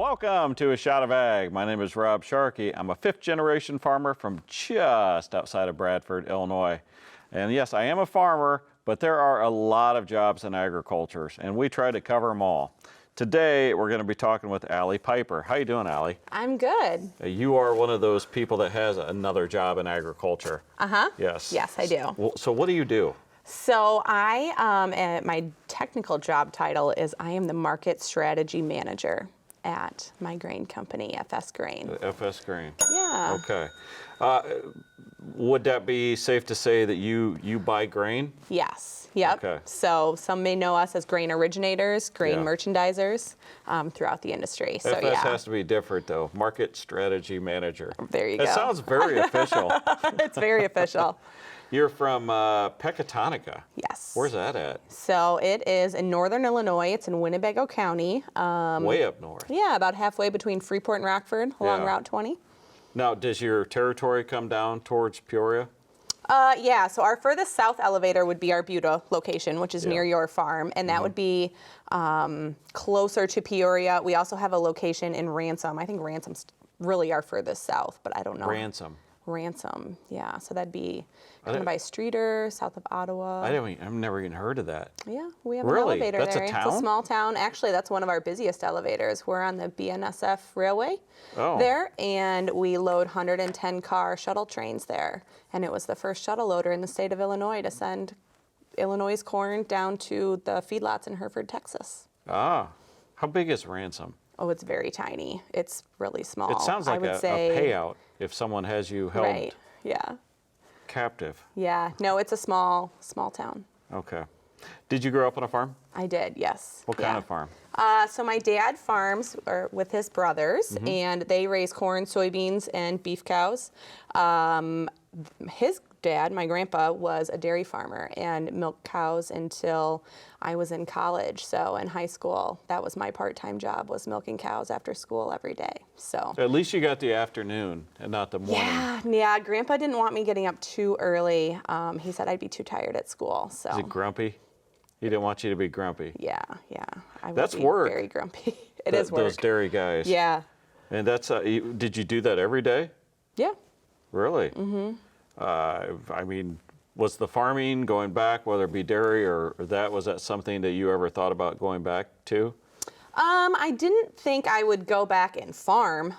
Welcome to A Shot of Ag. My name is Rob Sharkey. I'm a fifth-generation farmer from just outside of Bradford, Illinois. And yes, I am a farmer, but there are a lot of jobs in agriculture, and we try to cover them all. Today, we're going to be talking with Allie Piper. How you doing, Allie? I'm good. You are one of those people that has another job in agriculture. Uh-huh. Yes. Yes, I do. So what do you do? So my technical job title is I am the Market Strategy Manager at my grain company, FS Grain. FS Grain. Yeah. Okay. Would that be safe to say that you buy grain? Yes. Yep. Okay. So some may know us as grain originators, grain merchandisers throughout the industry. So FS has to be different though. Market Strategy Manager. There you go. It sounds very official. It's very official. You're from Pecatonica. Yes. Where's that at? So it is in northern Illinois. It's in Winnebago County. Way up north. Yeah, about halfway between Freeport and Rockford along Route 20. Now, does your territory come down towards Peoria? Yeah, so our furthest south elevator would be our Buda location, which is near your farm, and that would be closer to Peoria. We also have a location in Ransom. I think Ransom's really our furthest south, but I don't know. Ransom, yeah. So that'd be kind of by Streeter, south of Ottawa. I've never even heard of that. Yeah, we have Really? an elevator That's there. a town? It's a small town. Actually, that's one of our busiest elevators. We're on the BNSF Railway there, and we load 110-car shuttle trains there. And it was the first shuttle loader in the state of Illinois to send Illinois' corn down to the feedlots in Hereford, Texas. Ah, how big is Ransom? Oh, it's very tiny. It's really small. It sounds like a payout if someone has you held Right, yeah. captive. Yeah, no, it's a small town. Okay. Did you grow up on a farm? I did, yes. What kind of farm? So my dad farms with his brothers, and they raise corn, soybeans, and beef cows. His dad, my grandpa, was a dairy farmer and milked cows until I was in college. So in high school, that was my part-time job, was milking cows after school every day. So At least you got the afternoon and not the morning. yeah. Grandpa didn't want me getting up too early. He said I'd be too tired at school. So Is he grumpy? He didn't want you to be grumpy. yeah. I would That's be work. very grumpy. It is work. Those dairy guys. Yeah. And that's did you do that every day? Yeah. Really? Mm-hmm. I mean, was the farming going back, whether it be dairy or was that something that you ever thought about going back to? I didn't think I would go back and farm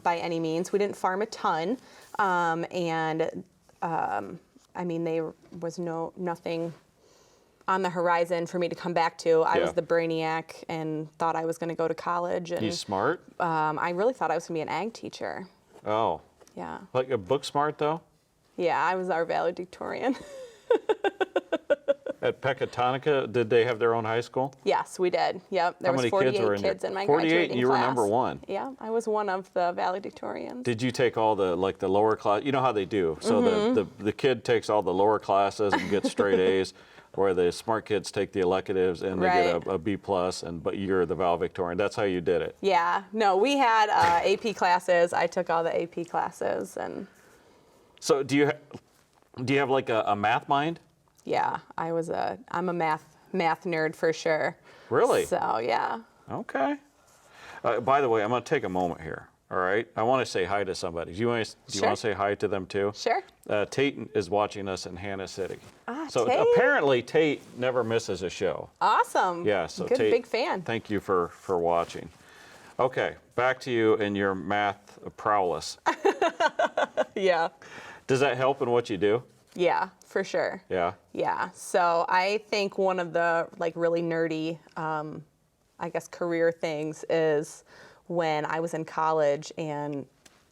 by any means. We didn't farm a ton, and I mean, there was nothing on the horizon for me to come back to. I was the brainiac and thought I was going to go to college. And You smart? I really thought I was going to be an ag teacher. Oh. Yeah. Like a book smart though? Yeah, I was our valedictorian. At Pecatonica, did they have their own high school? Yes, we did. Yep. There How many was 48 kids were in kids there? in my 48, graduating and you were class. number one. Yeah, I was one of the valedictorians. Did you take all the lower class? You know how they do. So the kid takes all the lower classes and gets straight A's, where the smart kids take the electives and they get a B plus. But you're the valedictorian. That's how you did it. Yeah. No, we had AP classes. I took all the AP classes, and So do you have like a math mind? yeah, I'm a math nerd for sure. Really? So yeah. Okay. By the way, I'm going to take a moment here. All right. I want to say hi to somebody. Do you want to say hi to them too? Sure. Tate is watching us in Hannah City. So Tate. apparently Tate never misses a show. Awesome. Yeah. So good, Tate, big fan. Thank you for watching. Okay, back to you and your math prowess. Yeah. Does that help in what you do? Yeah, for sure. Yeah. Yeah. So I think one of the really nerdy, I guess, career things is when I was in college and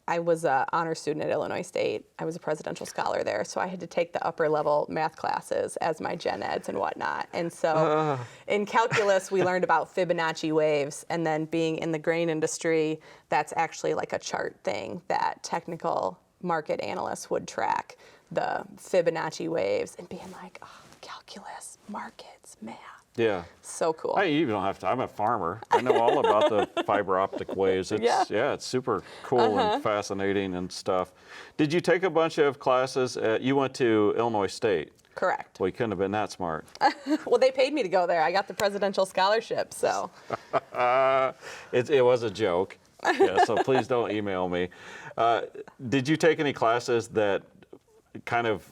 I was an honor student at Illinois State. I was a presidential scholar there, so I had to take the upper level math classes as my gen eds and whatnot. And so in calculus, we learned about Fibonacci waves, and then being in the grain industry, that's actually like a chart thing that technical market analysts would track the Fibonacci waves and being like, oh, calculus, markets, math. Yeah. So cool. I even don't have to. I'm a farmer. I know all about the fiber optic waves. It's super cool and fascinating and stuff. Did you take a bunch of classes? You went to Illinois State. Correct. Well, you couldn't have been that smart. Well, they paid me to go there. I got the presidential scholarship, so. It was a joke. Yeah, so please don't email me. Did you take any classes that kind of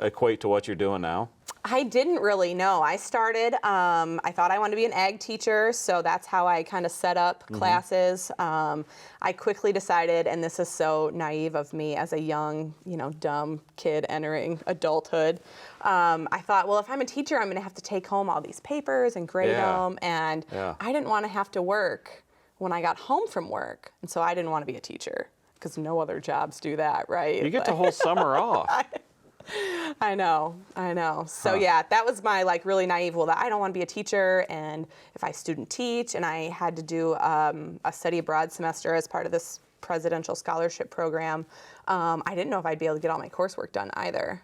equate to what you're doing now? I didn't really know. I started, I thought I wanted to be an ag teacher, so that's how I kind of set up classes. I quickly decided, and this is so naive of me as a young, dumb kid entering adulthood, I thought, well, if I'm a teacher, I'm going to have to take home all these papers and grade them, and I didn't want to have to work when I got home from work, and so I didn't want to be a teacher, because no other jobs do that, right? You get the whole summer off. I know. So yeah, that was my really naive, well, that I don't want to be a teacher, and if I student teach, and I had to do a study abroad semester as part of this presidential scholarship program, I didn't know if I'd be able to get all my coursework done either.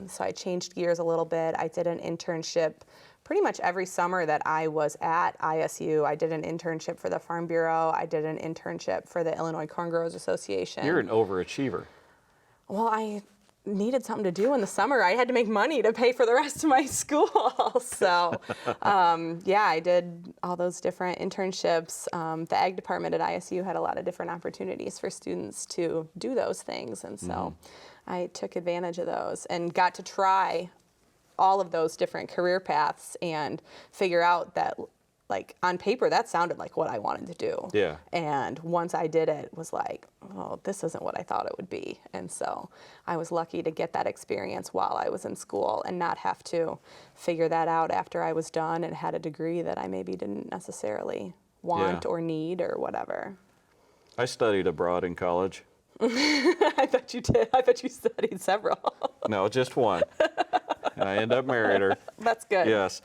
So I changed gears a little bit. I did an internship pretty much every summer that I was at ISU. I did an internship for the Farm Bureau. I did an internship for the Illinois Corn Growers Association. You're an overachiever. Well, I needed something to do in the summer. I had to make money to pay for the rest of my school. So, yeah, I did all those different internships. The ag department at ISU had a lot of different opportunities for students to do those things. And so I took advantage of those and got to try all of those different career paths and figure out that, on paper, that sounded like what I wanted to do. Yeah. And once I did it, was like, oh, this isn't what I thought it would be. And so I was lucky to get that experience while I was in school and not have to figure that out after I was done and had a degree that I maybe didn't necessarily want or need or whatever. I studied abroad in college. I bet you did. I bet you studied several. No, just one. And I ended up married her. That's good. Yes.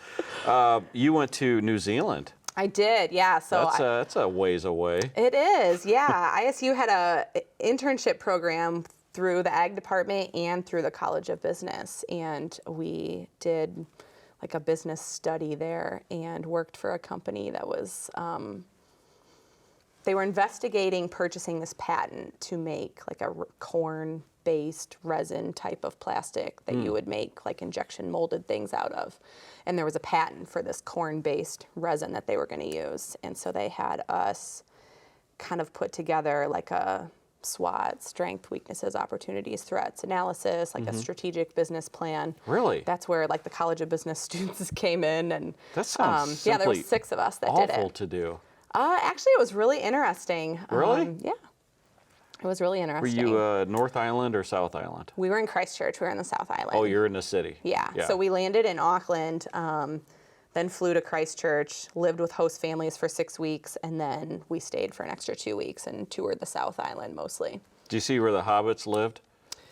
You went to New Zealand. I did, yeah. So That's a ways away. It is, yeah. ISU had a internship program through the ag department and through the College of Business, and we did a business study there and worked for a company that was they were investigating purchasing this patent to make a corn-based resin type of plastic that you would make injection molded things out of. And there was a patent for this corn-based resin that they were going to use. And so they had us kind of put together a SWOT, strength, weaknesses, opportunities, threats analysis, a strategic business plan. Really? That's where the College of Business students came in. And That sounds yeah, there were simply 6 of us that did awful it. to do. Actually, it was really interesting. Really? Yeah. It was really Were interesting. you North Island or South Island? We were in Christchurch. We were in the South Island. Oh, you're in the city. Yeah. So we landed in Auckland, then flew to Christchurch, lived with host families for 6 weeks, and then we stayed for an extra 2 weeks and toured the South Island mostly. Do you see where the hobbits lived?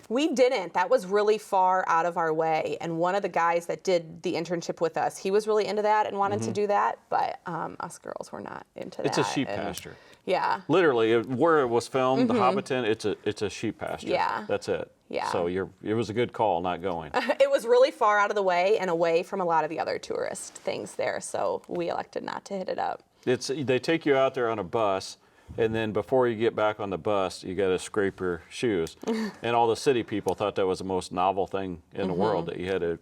We didn't. That was really far out of our way. And one of the guys that did the internship with us, he was really into that and wanted to do that, but us girls were not into that. It's a sheep pasture. Yeah. Literally, where it was filmed, the Hobbiton, it's a sheep pasture. Yeah. That's it. Yeah. So it was a good call not going. It was really far out of the way and away from a lot of the other tourist things there, so we elected not to hit it up. They take you out there on a bus, and then before you get back on the bus, you got to scrape your shoes. And all the city people thought that was the most novel thing in the world, that you had to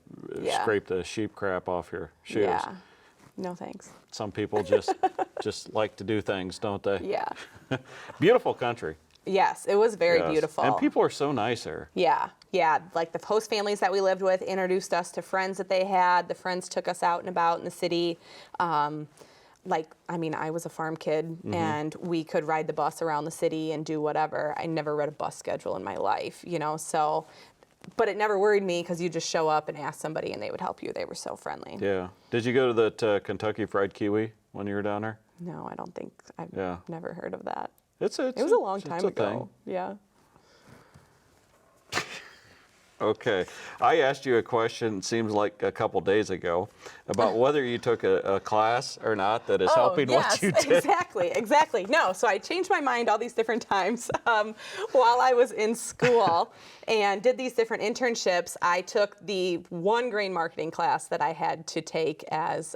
scrape the sheep crap off your shoes. Yeah. No thanks. Some people just like to do things, don't they? Yeah. Beautiful country. Yes, it was very Yes. beautiful. And people are so nice there. Yeah. The host families that we lived with introduced us to friends that they had. The friends took us out and about in the city. I was a farm kid, and we could ride the bus around the city and do whatever. I never read a bus schedule in my life, so, but it never worried me because you just show up and ask somebody and they would help you. They were so friendly. Yeah. Did you go to the Kentucky Fried Kiwi when you were down there? No, I don't think, I've never heard of that. It was a long time ago. Thing. Yeah. Okay. I asked you a question, seems like a couple days ago, about whether you took a class or not that is helping what you did. Exactly. No, so I changed my mind all these different times while I was in school and did these different internships. I took the one grain marketing class that I had to take as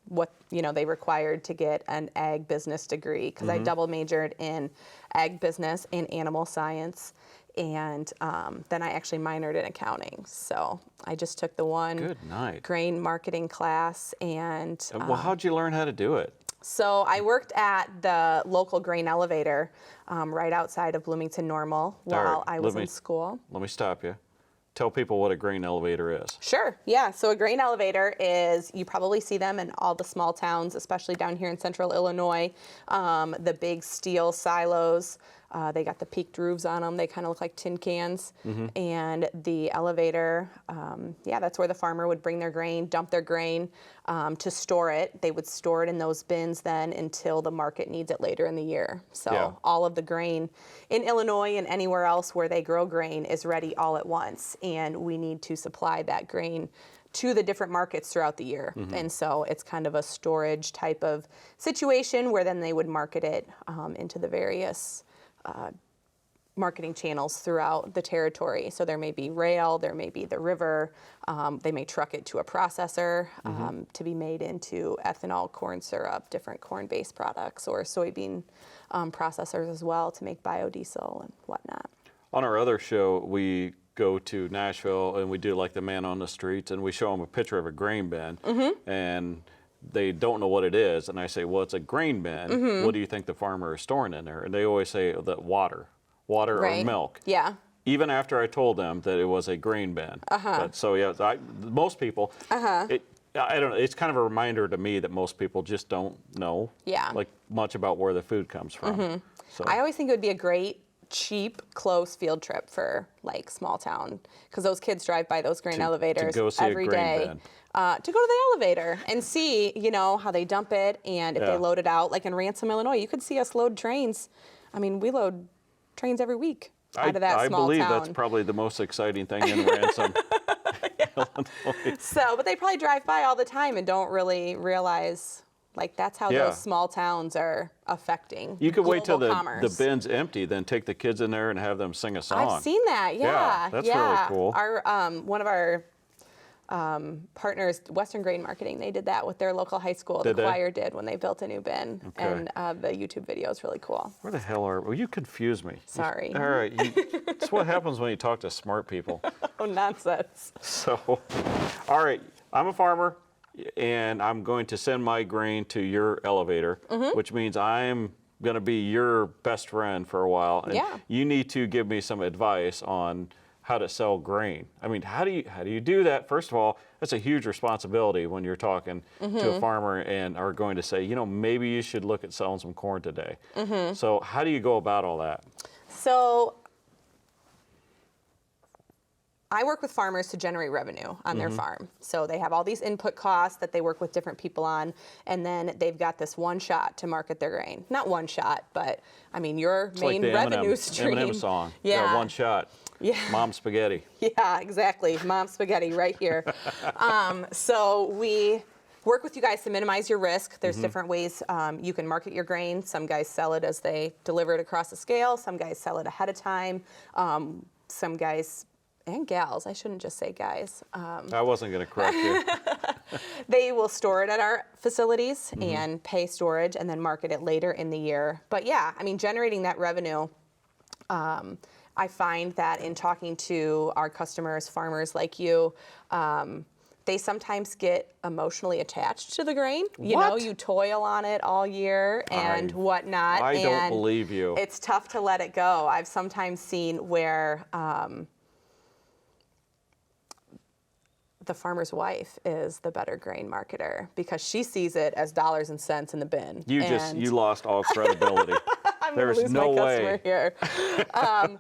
what they required to get an ag business degree, because I double majored in ag business and animal science. And then I actually minored in accounting. So I just took the one Good night. grain marketing class. And Well, how'd you learn how to do it? So I worked at the local grain elevator right outside of Bloomington Normal while I was in school. Let me stop you. Tell people what a grain elevator is. Sure, yeah. So a grain elevator is, you probably see them in all the small towns, especially down here in central Illinois. The big steel silos, they got the peaked roofs on them. They kind of look like tin cans. And the elevator, yeah, that's where the farmer would bring their grain, dump their grain to store it. They would store it in those bins then until the market needs it later in the year. So all of the grain in Illinois and anywhere else where they grow grain is ready all at once. And we need to supply that grain to the different markets throughout the year. And so it's kind of a storage type of situation where then they would market it into the various marketing channels throughout the territory. So there may be rail, there may be the river, they may truck it to a processor to be made into ethanol, corn syrup, different corn-based products, or soybean processors as well to make biodiesel and whatnot. On our other show, we go to Nashville and we do like the man on the streets, and we show them a picture of a grain bin, and they don't know what it is. And I say, well, it's a grain bin. What do you think the farmer is storing in there? And they always say that water or milk. Yeah. Even after I told them that it was a grain bin. But so yeah, most people, I don't know, it's kind of a reminder to me that most people just don't know like much about where the food comes from. So I always think it would be a great, cheap, close field trip for like small town, because those kids drive by those grain elevators to go see every a grain day. bin. To go to the elevator and see, you know, how they dump it and if they load it out. Like in Ransom, Illinois, you could see us load trains. I mean, we load trains every week out of that small town. I believe that's probably the most exciting thing in Ransom, Illinois. So, but they probably drive by all the time and don't really realize, like, that's how those small towns are affecting You could wait till the commerce. bin's empty, then take the kids in there and have them sing a song. I've seen that, yeah. That's really cool. Our, one of our partners, Western Grain Marketing, they did that with their local high school. The choir did when they built a new bin. And the YouTube video is really cool. Where the hell are, well, you confuse me. Sorry. All right, it's what happens when you talk to smart people. Oh, nonsense. So, all right, I'm a farmer, and I'm going to send my grain to your elevator, which means I'm going to be your best friend for a while. And you need to give me some advice on how to sell grain. I mean, how do you do that? First of all, that's a huge responsibility when you're talking to a farmer and are going to say, you know, maybe you should look at selling some corn today. So how do you go about all that? So I work with farmers to generate revenue on their farm. So they have all these input costs that they work with different people on, and then they've got this one shot to market their grain. Not one shot, but I mean your It's main like the revenue stream. Eminem song. Yeah. One shot. Yeah. Mom spaghetti. Yeah, exactly. Mom spaghetti right here. So we work with you guys to minimize your risk. There's different ways you can market your grain. Some guys sell it as they deliver it across the scale. Some guys sell it ahead of time. Some guys and gals, I shouldn't just say guys. I wasn't going to correct you. They will store it at our facilities and pay storage and then market it later in the year. But yeah, I mean, generating that revenue, I find that in talking to our customers, farmers like you, they sometimes get emotionally attached to the grain. You know, you toil on it all year and whatnot. I don't believe you. It's tough to let it go. I've sometimes seen where the farmer's wife is the better grain marketer because she sees it as dollars and cents in the bin. You lost all credibility. I'm There's gonna lose no my way. customer here.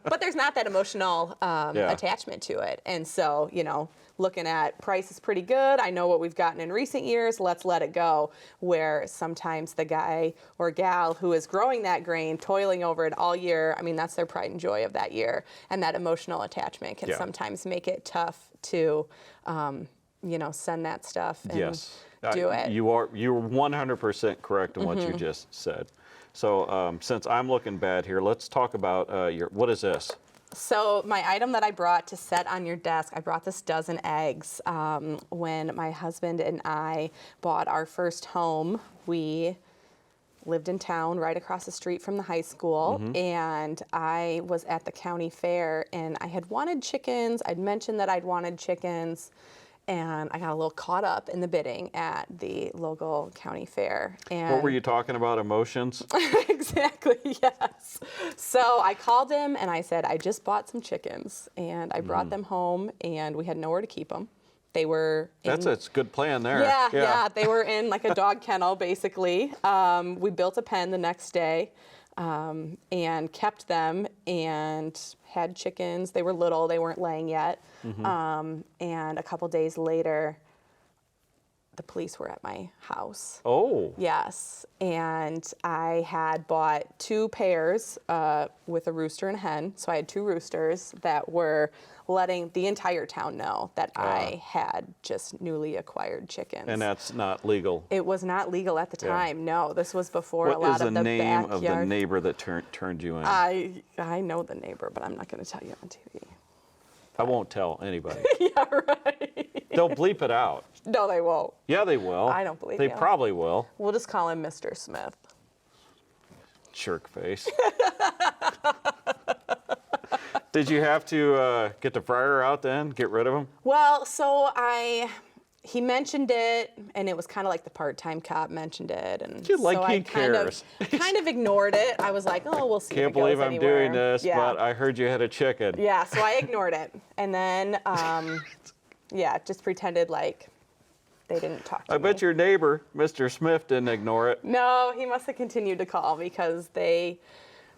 But there's not that emotional attachment to it. And so, you know, looking at price is pretty good. I know what we've gotten in recent years. Let's let it go. Where sometimes the guy or gal who is growing that grain, toiling over it all year, I mean, that's their pride and joy of that year. And that emotional attachment can sometimes make it tough to, you know, send that stuff and do it. You're 100% correct in what you just said. So since I'm looking bad here, let's talk about what is this? So my item that I brought to set on your desk, I brought this dozen eggs. When my husband and I bought our first home, we lived in town right across the street from the high school, and I was at the county fair, and I had wanted chickens. I'd mentioned that I'd wanted chickens, and I got a little caught up in the bidding at the local county fair. And What were you talking about? Emotions? Exactly, yes. So I called him and I said, I just bought some chickens, and I brought them home, and we had nowhere to keep them. They were That's a good plan there. yeah. They were in like a dog kennel, basically. We built a pen the next day and kept them and had chickens. They were little, they weren't laying yet. And a couple days later, the police were at my house. Oh. Yes, and I had bought 2 pairs with a rooster and a hen. So I had 2 roosters that were letting the entire town know that I had just newly acquired chickens. And that's not legal. It was not legal at the Yeah. time. No, this was before a What lot is the of the name backyard. of the neighbor that turned you in? I know the neighbor, but I'm not going to tell you on TV. I won't tell anybody. Yeah, right. They'll bleep it out. No, they won't. Yeah, they will. I don't believe They you. probably will. We'll just call him Mr. Smith. Jerk face. Did you have to get the fryer out then? Get rid of him? Well, so he mentioned it, and it was kind of like the part-time cop mentioned it, and Dude, like so he I cares. kind of ignored it. I was like, oh, we'll see. Can't if it goes believe I'm anywhere. doing this, Yeah. but I heard you had a chicken. Yeah, so I ignored it, and then just pretended like they didn't talk to me. I bet your neighbor, Mr. Smith, didn't ignore it. No, he must have continued to call because they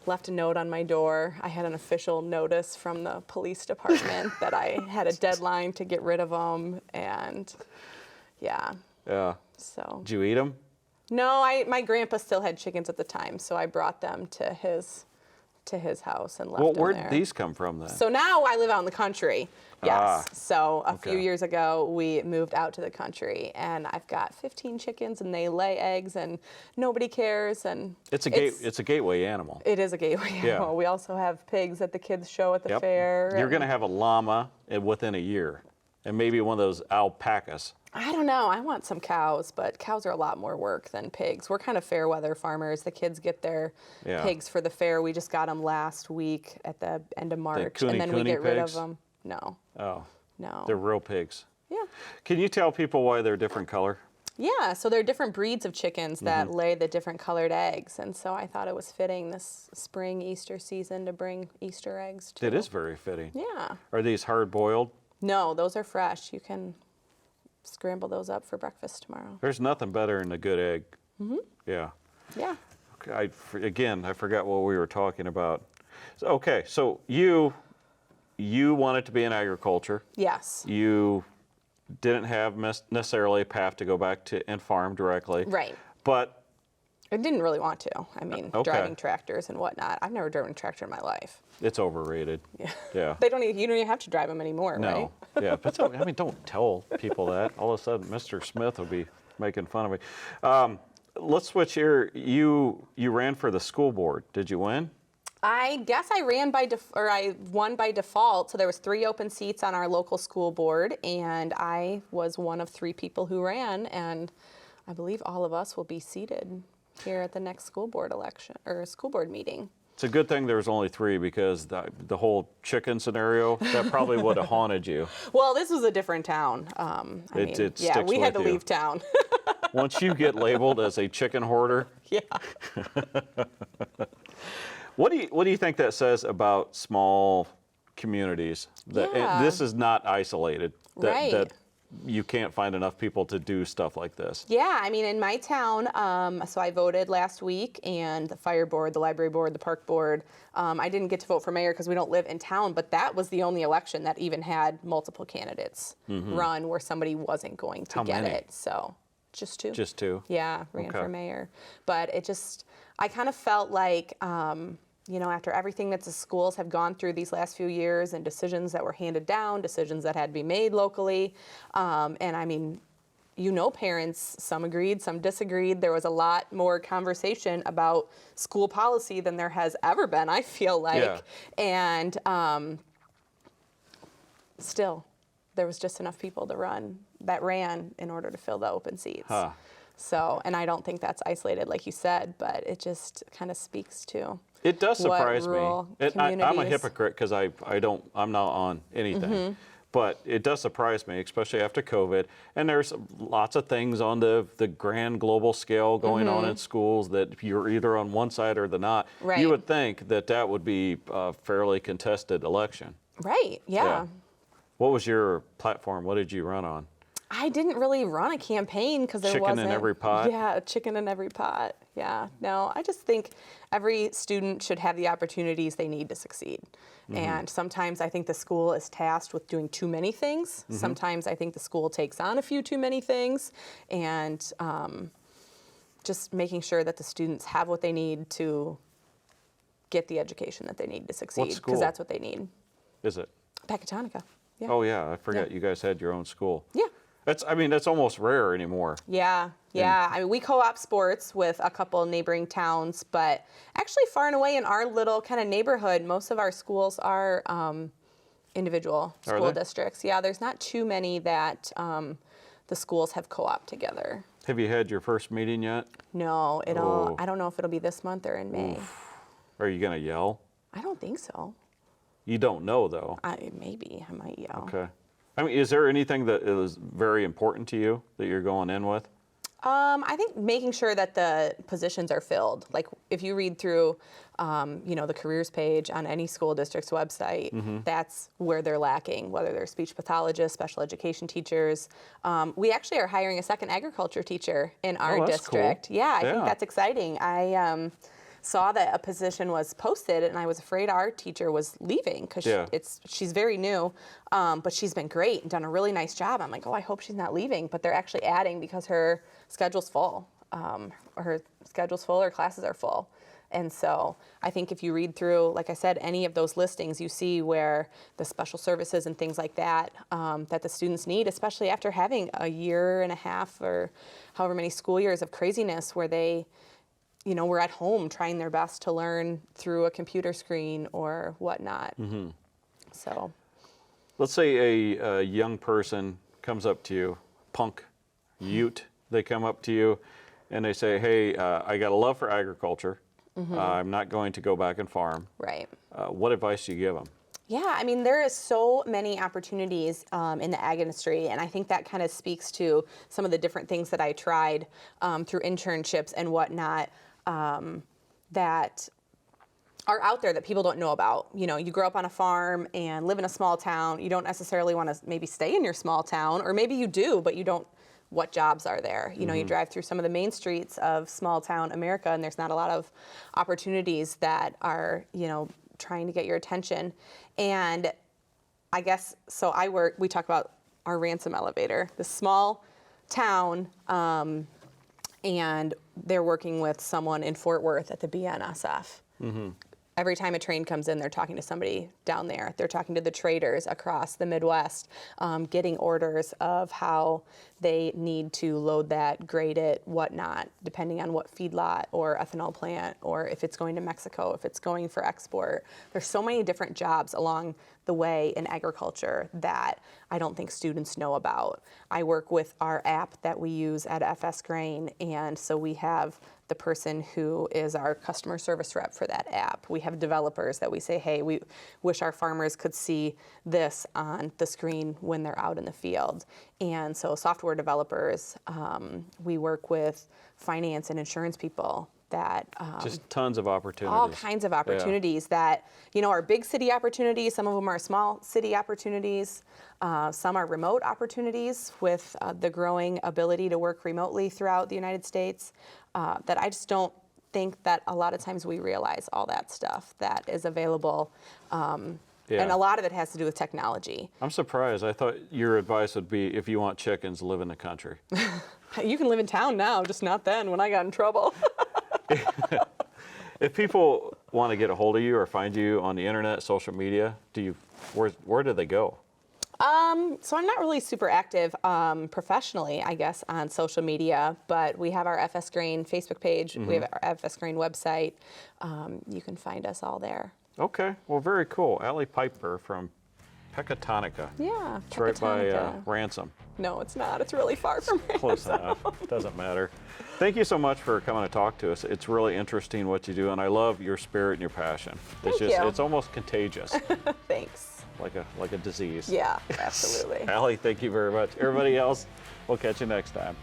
left a note on my door. I had an official notice from the police department that I had a deadline to get rid of them, and yeah, Yeah. so. Did you eat them? No, my grandpa still had chickens at the time, so I brought them to his house and left Well, them where'd there. these come from then? So now I live out in the country. Yes. Ah, So a few okay. years ago, we moved out to the country, and I've got 15 chickens, and they lay eggs, and nobody cares. And It's a gateway animal. it is a gateway Yeah. animal. We also have pigs at the kids' show at the Yep. fair. You're and- going to have a llama within a year, and maybe one of those alpacas. I don't know. I want some cows, but cows are a lot more work than pigs. We're kind of fair weather farmers. The kids get their Yeah. pigs for the fair. We just got them last week at the end of March, and then we Kune get rid of pigs? them. No, Oh, no. they're real pigs. Yeah. Can you tell people why they're different color? Yeah, so there are different breeds of chickens that Mm-hmm. lay the different colored eggs, and so I thought it was fitting this spring Easter season to bring Easter eggs too. It is very fitting. Yeah. Are these hard boiled? No, those are fresh. You can scramble those up for breakfast tomorrow. There's nothing better than a good egg. Yeah. Yeah. Okay, I forgot what we were talking about. So you wanted to be in agriculture. Yes. You didn't have necessarily a path to go back to and farm directly. Right. But I didn't really want to. I mean, Okay. driving tractors and whatnot. I've never driven a tractor in my life. it's overrated. Yeah. Yeah. You don't even have to drive them anymore, right? No. Yeah. But don't tell people that. All of a sudden, Mr. Smith will be making fun of me. Let's switch here. You ran for the school board. Did you win? I guess I ran I won by default. So there was 3 open seats on our local school board, and I was one of 3 people who ran, and I believe all of us will be seated here at the next school board election or school board meeting. It's a good thing there was only 3 because the whole chicken scenario, that probably would have haunted you. Well, this was a different town. It yeah, sticks we had to with you. leave town. Once you get labeled as a chicken hoarder, Yeah. what do you think that says about small communities? That Yeah. this is not isolated. That, Right. that you can't find enough people to do stuff like this. Yeah, I mean, in my town, so I voted last week, and the fire board, the library board, the park board. I didn't get to vote for mayor because we don't live in town, but that was the only election that even had multiple candidates run where somebody wasn't going to How get many? it. So just 2. Just 2. Yeah, ran Okay. for mayor. But I kind of felt like, after everything that the schools have gone through these last few years and decisions that were handed down, decisions that had to be made locally, and I mean, parents, some agreed, some disagreed. There was a lot more conversation about school policy than there has ever been, I feel like. Yeah. And still, there was just enough people that ran in order to fill the open seats. Huh. So, and I don't think that's isolated, like you said, but it just kind of speaks to. It does what surprise me. rural I'm a communities- hypocrite because I'm not on anything. But it does surprise me, especially after COVID. And there's lots of things on the grand global scale going on in schools that you're either on one side or the not. Right. You would think that that would be a fairly contested election. Right, yeah. What was your platform? What did you run on? I didn't really run a campaign because there wasn't. Chicken in every pot? Yeah, chicken in every pot. Yeah, no, I just think every student should have the opportunities they need to succeed. And sometimes I think the school is tasked with doing too many things. Sometimes I think the school takes on a few too many things. And just making sure that the students have what they need to get the education that they need to succeed. school? Because that's what they need. Is it? Pecatonica. Yeah. Oh yeah, I forgot you guys had your own school. Yeah. That's almost rare anymore. Yeah, yeah. I mean, we co-op sports with a couple neighboring towns, but actually far and away in our little kind of neighborhood, most of our schools are individual Are school they? districts. Yeah, there's not too many that the schools have co-op together. Have you had your first meeting yet? No, Oh. I don't know if it'll be this month or in May. Are you gonna yell? I don't think so. You don't know though. Maybe I might yell. Okay. I mean, is there anything that is very important to you that you're going in with? I think making sure that the positions are filled. Like if you read through, the careers page on any school district's website, that's where they're lacking, whether they're speech pathologists, special education teachers. We actually are hiring a second agriculture teacher in our that's district. cool. Yeah, I Yeah. think that's exciting. I saw that a position was posted, and I was afraid our teacher was leaving because Yeah. she's very new, but she's been great and done a really nice job. I'm like, oh, I hope she's not leaving, but they're actually adding because her schedule's full. Her schedule's full, her classes are full. And so I think if you read through, like I said, any of those listings, you see where the special services and things like that that the students need, especially after having a year and a half or however many school years of craziness where they were at home trying their best to learn through a computer screen or whatnot. So, Let's say a young person comes up to you, punk, Ute, they come up to you and they say, hey, I got a love for agriculture. I'm not going to go back and farm. right. What advice do you give them? Yeah, I mean, there is so many opportunities in the ag industry, and I think that kind of speaks to some of the different things that I tried through internships and whatnot that are out there that people don't know about. You grow up on a farm and live in a small town. You don't necessarily want to maybe stay in your small town, or maybe you do, but you don't. What jobs are there? You drive through some of the main streets of small town America, and there's not a lot of opportunities that are, trying to get your attention. And I guess, so we talk about our Ransom elevator, this small town, and they're working with someone in Fort Worth at the BNSF. Every time a train comes in, they're talking to somebody down there. They're talking to the traders across the Midwest, getting orders of how they need to load that, grade it, whatnot, depending on what feedlot or ethanol plant, or if it's going to Mexico, if it's going for export. There's so many different jobs along the way in agriculture that I don't think students know about. I work with our app that we use at FS Grain, and so we have the person who is our customer service rep for that app. We have developers that we say, hey, we wish our farmers could see this on the screen when they're out in the field. And so software developers, we work with finance and insurance people that Just tons of opportunities. all kinds of opportunities that are big city opportunities. Some of them are small city opportunities. Some are remote opportunities with the growing ability to work remotely throughout the United States. That I just don't think that a lot of times we realize all that stuff that is available. Yeah. And a lot of it has to do with technology. I'm surprised. I thought your advice would be if you want chickens, live in the country. You can live in town now, just not then when I got in trouble. If people want to get a hold of you or find you on the internet, social media, where do they go? So I'm not really super active professionally, I guess, on social media, but we have our FS Grain Facebook page. We have our FS Grain website. You can find us all there. Okay, well, very cool. Allie Piper from Pecatonica. Yeah, It's right by Pecatonica. Ransom. No, it's not. It's really far from here. Close enough. Doesn't matter. Thank you so much for coming to talk to us. It's really interesting what you do, and I love your spirit and your passion. It's Thank you. It's almost contagious, Thanks. like a disease. Yeah, absolutely. Allie, thank you very much. Everybody else, we'll catch you next time.